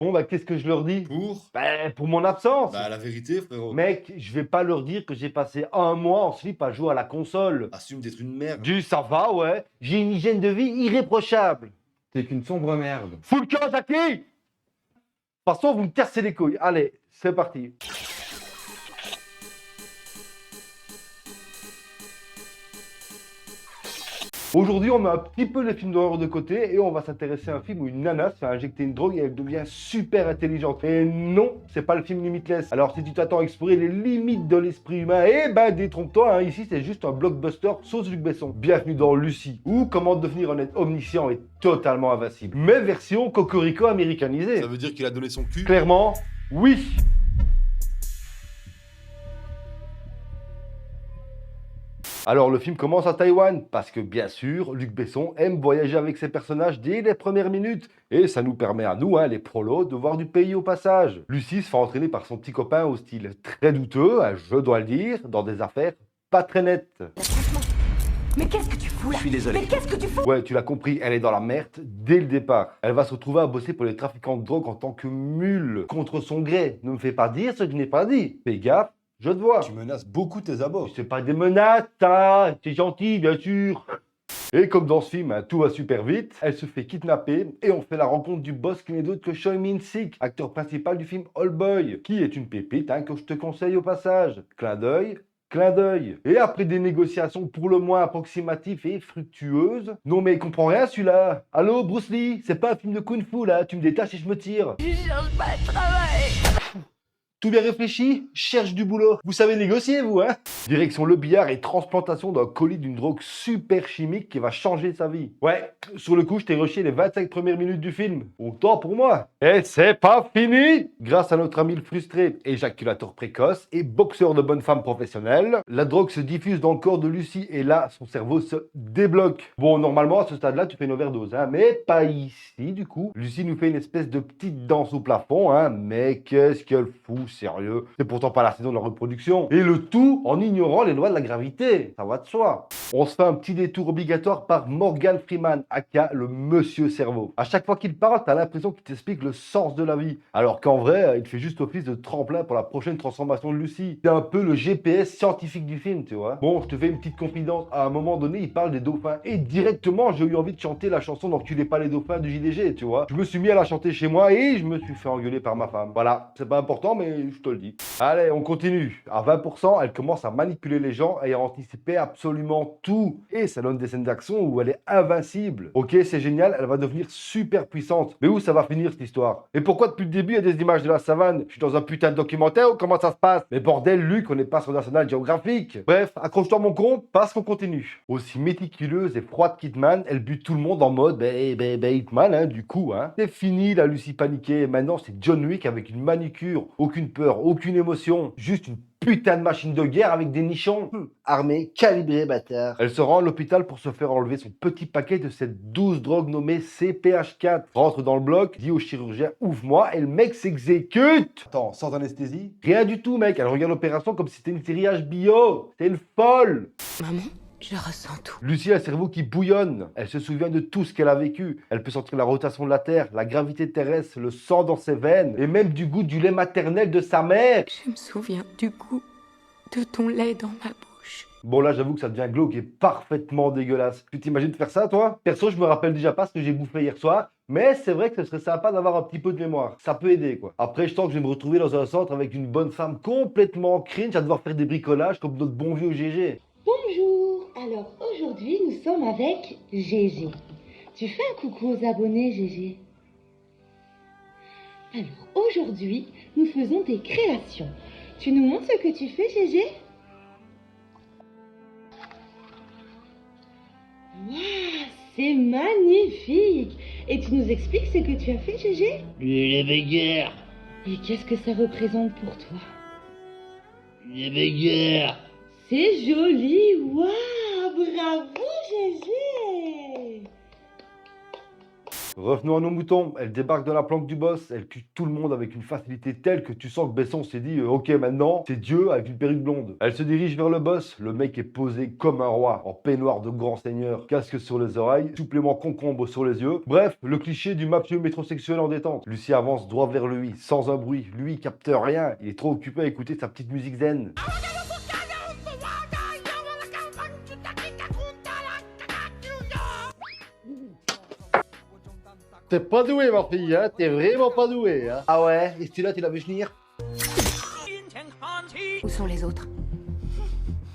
Bon, bah, qu'est-ce que je leur dis? Pour Pour mon absence. Bah, la vérité, frérot. Mec, je vais pas leur dire que j'ai passé un mois en slip à jouer à la console. Assume d'être une merde. Ça va, ouais. J'ai une hygiène de vie irréprochable. T'es qu'une sombre merde. Fous le camp, Jackie! De toute façon, vous me cassez les couilles. Allez, c'est parti. Aujourd'hui, on met un petit peu les films d'horreur de côté et on va s'intéresser à un film où une nana se fait injecter une drogue et elle devient super intelligente. Et non, c'est pas le film Limitless. Alors si tu t'attends à explorer les limites de l'esprit humain, eh ben détrompe-toi, hein, ici c'est juste un blockbuster sauce Luc Besson. Bienvenue dans Lucie, ou comment devenir un être omniscient et totalement invincible. Mais version cocorico américanisée. Ça veut dire qu'il a donné son cul. Clairement, oui. Alors le film commence à Taïwan, parce que bien sûr, Luc Besson aime voyager avec ses personnages dès les premières minutes, et ça nous permet à nous, les prolos, de voir du pays au passage. Lucie se fait entraîner par son petit copain au style très douteux, je dois le dire, dans des affaires pas très nettes. Mais qu'est-ce que tu fous là? Je suis désolé. Mais qu'est-ce que tu fous? Ouais, tu l'as compris, elle est dans la merde dès le départ. Elle va se retrouver à bosser pour les trafiquants de drogue en tant que mule, contre son gré. Ne me fais pas dire ce que je n'ai pas dit. Fais gaffe, je te vois. Tu menaces beaucoup tes abords. C'est pas des menaces, ça. C'est gentil, bien sûr. Et comme dans ce film, tout va super vite, elle se fait kidnapper et on fait la rencontre du boss qui n'est d'autre que Choi Min-sik, acteur principal du film All Boy, qui est une pépite que je te conseille au passage. Clin d'œil. Clin d'œil. Et après des négociations pour le moins approximatives et fructueuses... Non mais il comprend rien celui-là. Allô Bruce Lee, c'est pas un film de kung-fu là, tu me détaches et je me tire. Je cherche pas de travail. Tout bien réfléchi? Cherche du boulot. Vous savez négocier, vous, hein? Direction le billard et transplantation d'un colis d'une drogue super chimique qui va changer sa vie. Ouais, sur le coup, je t'ai rushé les 25 premières minutes du film. Autant pour moi. Et c'est pas fini! Grâce à notre ami le frustré, éjaculateur précoce et boxeur de bonne femme professionnelle, la drogue se diffuse dans le corps de Lucie et là, son cerveau se débloque. Bon, normalement, à ce stade-là, tu fais une overdose, mais pas ici, du coup. Lucie nous fait une espèce de petite danse au plafond, mais qu'est-ce qu'elle fout? Sérieux, c'est pourtant pas la saison de la reproduction. Et le tout en ignorant les lois de la gravité. Ça va de soi. On se fait un petit détour obligatoire par Morgan Freeman, aka le Monsieur Cerveau. À chaque fois qu'il parle, t'as l'impression qu'il t'explique le sens de la vie. Alors qu'en vrai, il fait juste office de tremplin pour la prochaine transformation de Lucie. C'est un peu le GPS scientifique du film, tu vois. Bon, je te fais une petite confidence. À un moment donné, il parle des dauphins. Et directement, j'ai eu envie de chanter la chanson d'Enculez pas les dauphins du JDG, tu vois. Je me suis mis à la chanter chez moi et je me suis fait engueuler par ma femme. Voilà, c'est pas important, mais je te le dis. Allez, on continue. À 20%, elle commence à manipuler les gens et à anticiper absolument tout. Et ça donne des scènes d'action où elle est invincible. Ok, c'est génial, elle va devenir super puissante. Mais où ça va finir cette histoire? Et pourquoi depuis le début il y a des images de la savane? Je suis dans un putain de documentaire ou comment ça se passe? Mais bordel, Luc, on n'est pas sur National Geographic. Bref, accroche-toi mon con, parce qu'on continue. Aussi méticuleuse et froide qu'Hitman, elle bute tout le monde en mode Hitman, du coup. C'est fini la Lucie paniquée. Maintenant, c'est John Wick avec une manicure. Aucune peur, aucune émotion. Juste une putain de machine de guerre avec des nichons. Armée, calibrée, bâtard. Elle se rend à l'hôpital pour se faire enlever son petit paquet de cette douce drogue nommée CPH4. Rentre dans le bloc, dit au chirurgien ouvre-moi et le mec s'exécute. Attends, sans anesthésie? Rien du tout, mec. Elle regarde l'opération comme si c'était une série HBO. C'est une folle. Maman, je ressens tout. Lucie a le cerveau qui bouillonne. Elle se souvient de tout ce qu'elle a vécu. Elle peut sentir la rotation de la Terre, la gravité terrestre, le sang dans ses veines et même du goût du lait maternel de sa mère. Je me souviens du goût de ton lait dans ma bouche. Bon là j'avoue que ça devient glauque et parfaitement dégueulasse. Tu t'imagines de faire ça toi? Perso je me rappelle déjà pas ce que j'ai bouffé hier soir, mais c'est vrai que ce serait sympa d'avoir un petit peu de mémoire. Ça peut aider quoi. Après je sens que je vais me retrouver dans un centre avec une bonne femme complètement cringe à devoir faire des bricolages comme notre bon vieux GG. Bonjour, alors aujourd'hui nous sommes avec Gégé. Tu fais un coucou aux abonnés Gégé. Alors aujourd'hui nous faisons des créations. Tu nous montres ce que tu fais Gégé? Waouh, c'est magnifique. Et tu nous expliques ce que tu as fait Gégé? Les bagarres, Et qu'est-ce que ça représente pour toi? les bagarres. C'est joli, waouh, bravo Gégé. Revenons à nos moutons, elle débarque dans la planque du boss, elle tue tout le monde avec une facilité telle que tu sens que Besson s'est dit ok maintenant c'est Dieu avec une perruque blonde. Elle se dirige vers le boss, le mec est posé comme un roi, en peignoir de grand seigneur, casque sur les oreilles, supplément concombre sur les yeux. Bref, le cliché du mafieux métrosexuel en détente. Lucie avance droit vers lui, sans un bruit, lui il capte rien, il est trop occupé à écouter sa petite musique zen. T'es pas doué, ma fille, hein. T'es vraiment pas doué, hein. Ah ouais, et celui-là tu l'as vu venir? Où sont les autres?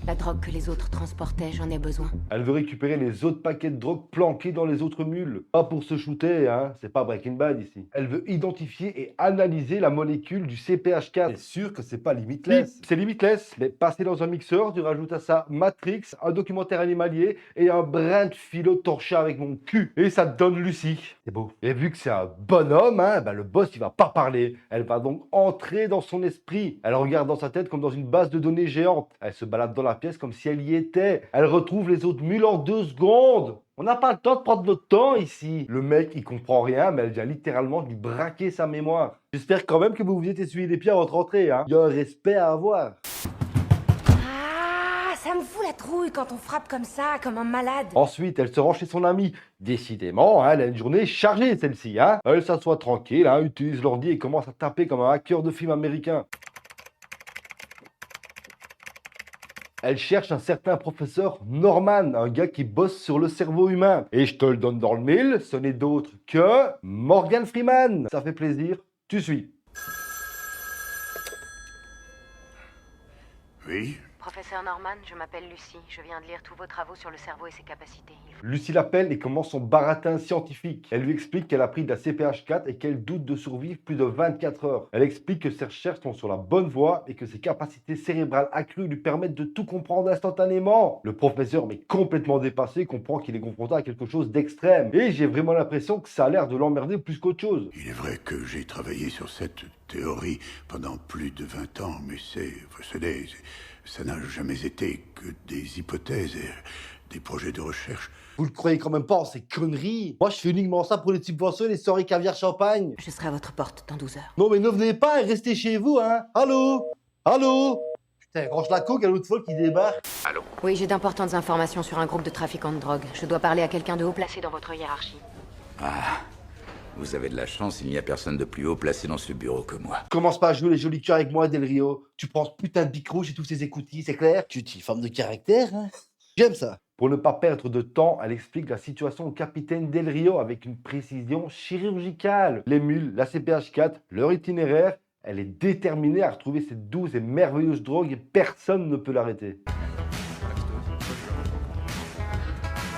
La drogue que les autres transportaient, j'en ai besoin. Elle veut récupérer les autres paquets de drogue planqués dans les autres mules. Pas pour se shooter, hein, c'est pas Breaking Bad ici. Elle veut identifier et analyser la molécule du CPH4. T'es sûr que c'est pas limitless? C'est limitless, mais passé dans un mixeur, tu rajoutes à ça Matrix, un documentaire animalier et un brin de philo torché avec mon cul. Et ça te donne Lucie. C'est beau. Et vu que c'est un bonhomme, hein, le boss il va pas parler. Elle va donc entrer dans son esprit. Elle regarde dans sa tête comme dans une base de données géante. Elle se balade dans la pièce comme si elle y était. Elle retrouve les autres mules en 2 secondes. On n'a pas le temps de prendre notre temps ici. Le mec, il comprend rien, mais elle vient littéralement lui braquer sa mémoire. J'espère quand même que vous vous êtes essuyé les pieds à votre entrée, hein. Il y a un respect à avoir. Ah, ça me fout la trouille quand on frappe comme ça, comme un malade. Ensuite, elle se rend chez son amie. Décidément, hein, elle a une journée chargée, celle-ci. Hein. Elle s'assoit tranquille, hein, utilise l'ordi et commence à taper comme un hacker de film américain. Elle cherche un certain professeur Norman, un gars qui bosse sur le cerveau humain. Et je te le donne dans le mille, ce n'est d'autre que Morgan Freeman. Ça fait plaisir, tu suis. Oui, Professeur Norman, je m'appelle Lucie. Je viens de lire tous vos travaux sur le cerveau et ses capacités. Lucie l'appelle et commence son baratin scientifique. Elle lui explique qu'elle a pris de la CPH4 et qu'elle doute de survivre plus de 24 heures. Elle explique que ses recherches sont sur la bonne voie et que ses capacités cérébrales accrues lui permettent de tout comprendre instantanément. Le professeur, mais complètement dépassé, comprend qu'il est confronté à quelque chose d'extrême. Et j'ai vraiment l'impression que ça a l'air de l'emmerder plus qu'autre chose. il est vrai que j'ai travaillé sur cette théorie pendant plus de 20 ans, mais ça n'a jamais été que des hypothèses et des projets de recherche. Vous le croyez quand même pas en ces conneries? Moi, je fais uniquement ça pour les subventions et les soirées caviar champagne. Je serai à votre porte dans 12 heures. Non, mais ne venez pas et restez chez vous, hein. Allô? Allô? Putain, range la coque à l'autre folle qui débarque. Oui, j'ai d'importantes informations sur un groupe de trafiquants de drogue. Je dois parler à quelqu'un de haut placé dans votre hiérarchie. Ah, vous avez de la chance, il n'y a personne de plus haut placé dans ce bureau que moi. Commence pas à jouer les jolis cœurs avec moi, Del Rio. Tu prends ce putain de bic rouge et tous ces écoutilles, c'est clair? Tu es femme de caractère, hein? J'aime ça. Pour ne pas perdre de temps, elle explique la situation au capitaine Del Rio avec une précision chirurgicale. Les mules, la CPH4, leur itinéraire, elle est déterminée à retrouver cette douce et merveilleuse drogue et personne ne peut l'arrêter.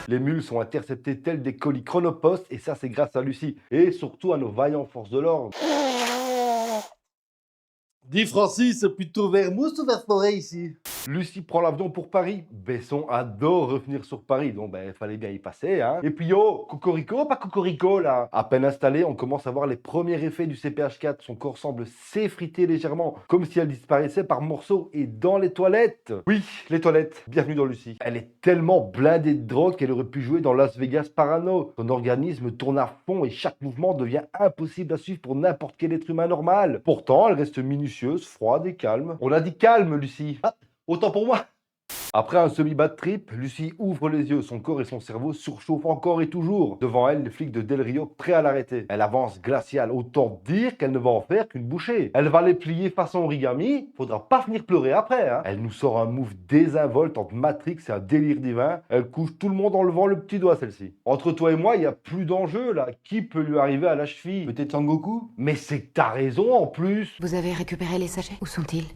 Les mules sont interceptées telles des colis chronopost et ça c'est grâce à Lucie et surtout à nos vaillants forces de l'ordre. Dis Francis, plutôt vers mousse ou vers forêt ici? Lucie prend l'avion pour Paris. Besson adore revenir sur Paris, donc il fallait bien y passer. Hein. Et puis yo, cocorico, pas cocorico là. À peine installée, on commence à voir les premiers effets du CPH4. Son corps semble s'effriter légèrement, comme si elle disparaissait par morceaux et dans les toilettes. Oui, les toilettes. Bienvenue dans Lucie. Elle est tellement blindée de drogue qu'elle aurait pu jouer dans Las Vegas Parano. Son organisme tourne à fond et chaque mouvement devient impossible à suivre pour n'importe quel être humain normal. Pourtant, elle reste minutieuse, froide et calme. On a dit calme, Lucie. Ah, autant pour moi. Après un semi-bad trip, Lucie ouvre les yeux, son corps et son cerveau surchauffent encore et toujours. Devant elle, les flics de Del Rio prêts à l'arrêter. Elle avance glaciale, autant dire qu'elle ne va en faire qu'une bouchée. Elle va les plier façon origami, faudra pas venir pleurer après. Hein. Elle nous sort un move désinvolte entre Matrix et un délire divin. Elle couche tout le monde en levant le petit doigt celle-ci. Entre toi et moi, il n'y a plus d'enjeu là. Qui peut lui arriver à la cheville? Peut-être Sangoku? Mais c'est que t'as raison en plus. Vous avez récupéré les sachets? Où sont-ils?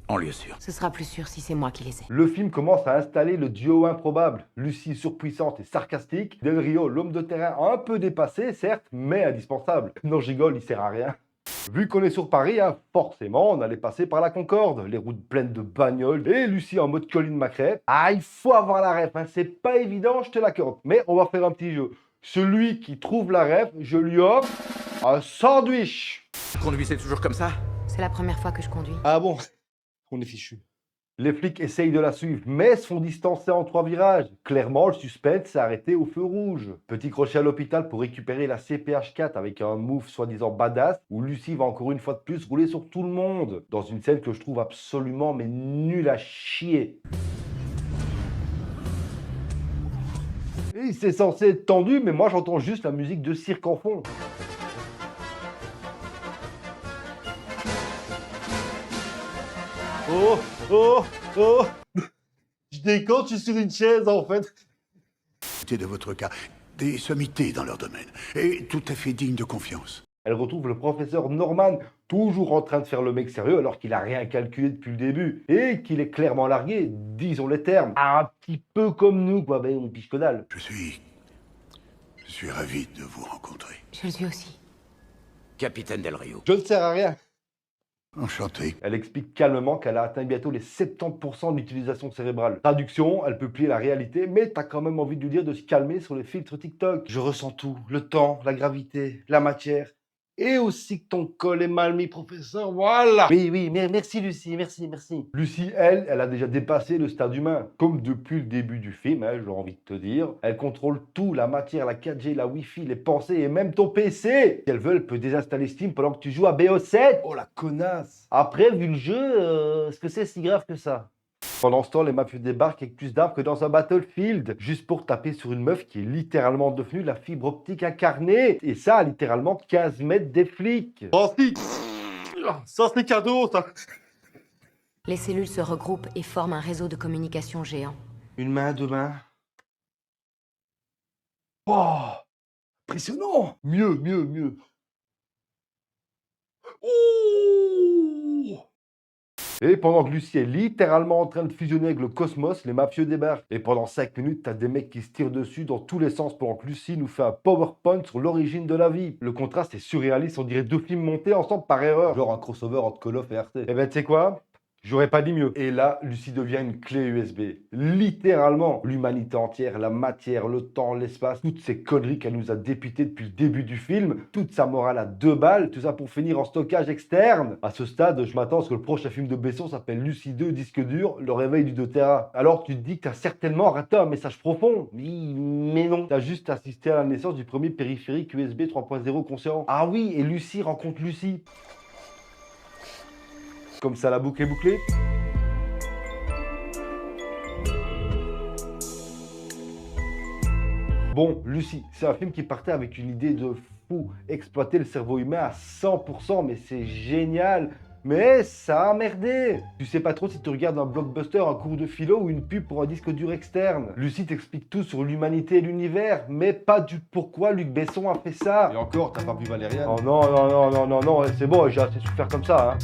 En lieu sûr. Ce sera plus sûr si c'est moi qui les ai. Le film commence à installer le duo improbable. Lucie surpuissante et sarcastique. Del Rio, l'homme de terrain un peu dépassé, certes, mais indispensable. Non, je rigole, il sert à rien. Vu qu'on est sur Paris, hein, forcément, on allait passer par la Concorde. Les routes pleines de bagnoles et Lucie en mode Colin McRae. Ah, il faut avoir la ref, hein, c'est pas évident, je te l'accorde. Mais on va faire un petit jeu. Celui qui trouve la ref, je lui offre un sandwich. Conduisez toujours comme ça? C'est la première fois que je conduis. Ah bon? On est fichu. Les flics essayent de la suivre, mais se font distancer en 3 virages. Clairement, le suspense s'est arrêté au feu rouge. Petit crochet à l'hôpital pour récupérer la CPH4 avec un move soi-disant badass, où Lucie va encore une fois de plus rouler sur tout le monde. Dans une scène que je trouve absolument mais nulle à chier. Et c'est censé être tendu, mais moi j'entends juste la musique de cirque en fond. Oh, oh, oh. Je déconne, je suis sur une chaise en fait. De votre cas, des sommités dans leur domaine, et tout à fait dignes de confiance. Elle retrouve le professeur Norman, toujours en train de faire le mec sérieux alors qu'il a rien calculé depuis le début. Et qu'il est clairement largué, disons les termes. Un petit peu comme nous, quoi, ben on piche que dalle. Je suis ravi de vous rencontrer. Je le suis aussi. Capitaine Del Rio. Je ne sers à rien. Enchanté. Elle explique calmement qu'elle a atteint bientôt les 70% d'utilisation cérébrale. Traduction, elle peut plier la réalité, mais t'as quand même envie de lui dire de se calmer sur les filtres TikTok. Je ressens tout, le temps, la gravité, la matière. Et aussi que ton col est mal mis, professeur, voilà. Oui, Merci Lucie, merci. Lucie, elle a déjà dépassé le stade humain. Comme depuis le début du film, hein, j'ai envie de te dire. Elle contrôle tout, la matière, la 4G, la Wi-Fi, les pensées et même ton PC. Si elle veut, elle peut désinstaller Steam pendant que tu joues à BO7. Oh la connasse. Après, vu le jeu, est-ce que c'est si grave que ça? Pendant ce temps, les mafieux débarquent avec plus d'armes que dans un Battlefield, juste pour taper sur une meuf qui est littéralement devenue la fibre optique incarnée. Et ça, à littéralement 15 mètres des flics. Ça c'est cadeau, ça. Les cellules se regroupent et forment un réseau de communication géant. Une main, 2 mains. Oh, impressionnant. Mieux. Ouh. Et pendant que Lucie est littéralement en train de fusionner avec le cosmos, les mafieux débarquent. Et pendant 5 minutes, t'as des mecs qui se tirent dessus dans tous les sens pendant que Lucie nous fait un PowerPoint sur l'origine de la vie. Le contraste est surréaliste, on dirait 2 films montés ensemble par erreur. Genre un crossover entre Call of et RT. Eh ben tu sais quoi? J'aurais pas dit mieux. Et là, Lucie devient une clé USB. Littéralement. L'humanité entière, la matière, le temps, l'espace, toutes ces conneries qu'elle nous a dépitées depuis le début du film, toute sa morale à 2 balles, tout ça pour finir en stockage externe. À ce stade, je m'attends à ce que le prochain film de Besson s'appelle Lucie 2, disque dur, le réveil du 2 Tera. Alors tu te dis que t'as certainement raté un message profond. Oui, mais non. T'as juste assisté à la naissance du premier périphérique USB 3.0 conscient. Ah oui, et Lucie rencontre Lucie. Comme ça, la boucle est bouclée. Bon, Lucie, c'est un film qui partait avec une idée de fou. Exploiter le cerveau humain à 100%, mais c'est génial. Mais ça a merdé. Tu sais pas trop si tu regardes un blockbuster, un cours de philo ou une pub pour un disque dur externe. Lucie t'explique tout sur l'humanité et l'univers, mais pas du pourquoi Luc Besson a fait ça. Et encore, t'as pas vu Valériane? Oh non, c'est bon, j'ai assez souffert comme ça, hein.